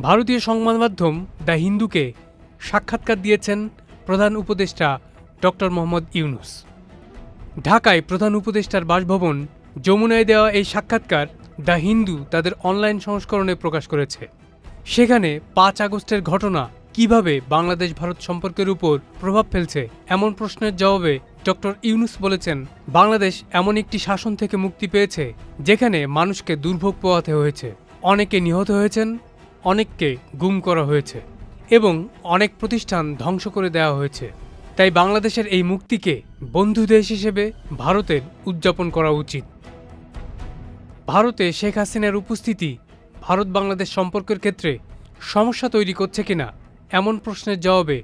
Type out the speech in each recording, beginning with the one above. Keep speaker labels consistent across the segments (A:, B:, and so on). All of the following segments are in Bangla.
A: ভারতীয় সংবাদ মাধ্যম দ্য হিন্দুকে সাক্ষাৎকার দিয়েছেন প্রধান উপদেষ্টা ডক্টর মোহাম্মদ ইউনূস। ঢাকায় প্রধান উপদেষ্টার বাসভবন যমুনায় দেওয়া এই সাক্ষাৎকার দ্য হিন্দু তাদের অনলাইন সংস্করণে প্রকাশ করেছে। সেখানে ৫ আগস্টের ঘটনা কিভাবে বাংলাদেশ ভারত সম্পর্কের উপর প্রভাব ফেলছে এমন প্রশ্নের জবাবে ডক্টর ইউনূস বলেছেন, বাংলাদেশ এমন একটি শাসন থেকে মুক্তি পেয়েছে যেখানে মানুষকে দুর্ভোগ পোহাতে হয়েছে, অনেকে নিহত হয়েছেন, অনেককে গুম করা হয়েছে এবং অনেক প্রতিষ্ঠান ধ্বংস করে দেওয়া হয়েছে। তাই বাংলাদেশের এই মুক্তিকে বন্ধু দেশ হিসেবে ভারতের উদযাপন করা উচিত। ভারতে শেখ হাসিনার উপস্থিতি ভারত বাংলাদেশ সম্পর্কের ক্ষেত্রে সমস্যা তৈরি করছে কিনা এমন প্রশ্নের জবাবে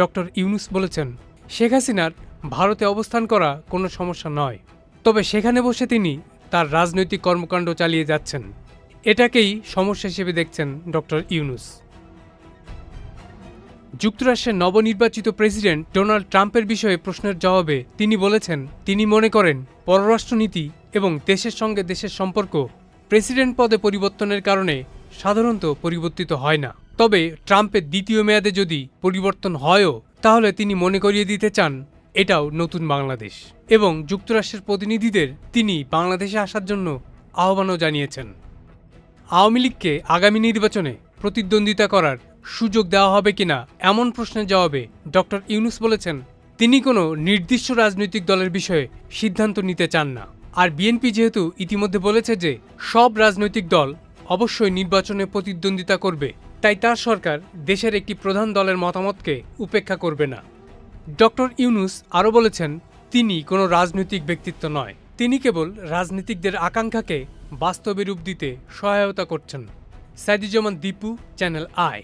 A: ডক্টর ইউনূস বলেছেন, শেখ হাসিনার ভারতে অবস্থান করা কোনো সমস্যা নয়, তবে সেখানে বসে তিনি তার রাজনৈতিক কর্মকাণ্ড চালিয়ে যাচ্ছেন, এটাকেই সমস্যা হিসেবে দেখছেন ডক্টর ইউনূস। যুক্তরাষ্ট্রের নবনির্বাচিত প্রেসিডেন্ট ডোনাল্ড ট্রাম্পের বিষয়ে প্রশ্নের জবাবে তিনি বলেছেন, তিনি মনে করেন পররাষ্ট্রনীতি এবং দেশের সঙ্গে দেশের সম্পর্ক প্রেসিডেন্ট পদে পরিবর্তনের কারণে সাধারণত পরিবর্তিত হয় না। তবে ট্রাম্পের দ্বিতীয় মেয়াদে যদি পরিবর্তন হয়ও তাহলে তিনি মনে করিয়ে দিতে চান এটাও নতুন বাংলাদেশ এবং যুক্তরাষ্ট্রের প্রতিনিধিদের তিনি বাংলাদেশে আসার জন্য আহ্বানও জানিয়েছেন। আওয়ামী লীগকে আগামী নির্বাচনে প্রতিদ্বন্দ্বিতা করার সুযোগ দেওয়া হবে কিনা এমন প্রশ্নের জবাবে ডক্টর ইউনূস বলেছেন, তিনি কোনো নির্দিষ্ট রাজনৈতিক দলের বিষয়ে সিদ্ধান্ত নিতে চান না। আর বিএনপি যেহেতু ইতিমধ্যে বলেছে যে সব রাজনৈতিক দল অবশ্যই নির্বাচনে প্রতিদ্বন্দ্বিতা করবে, তাই তার সরকার দেশের একটি প্রধান দলের মতামতকে উপেক্ষা করবে না। ডক্টর ইউনূস আরও বলেছেন, তিনি কোনো রাজনৈতিক ব্যক্তিত্ব নয়, তিনি কেবল রাজনীতিকদের আকাঙ্ক্ষাকে বাস্তবে রূপ দিতে সহায়তা করছেন। Saiduzzaman Dipu, channel I.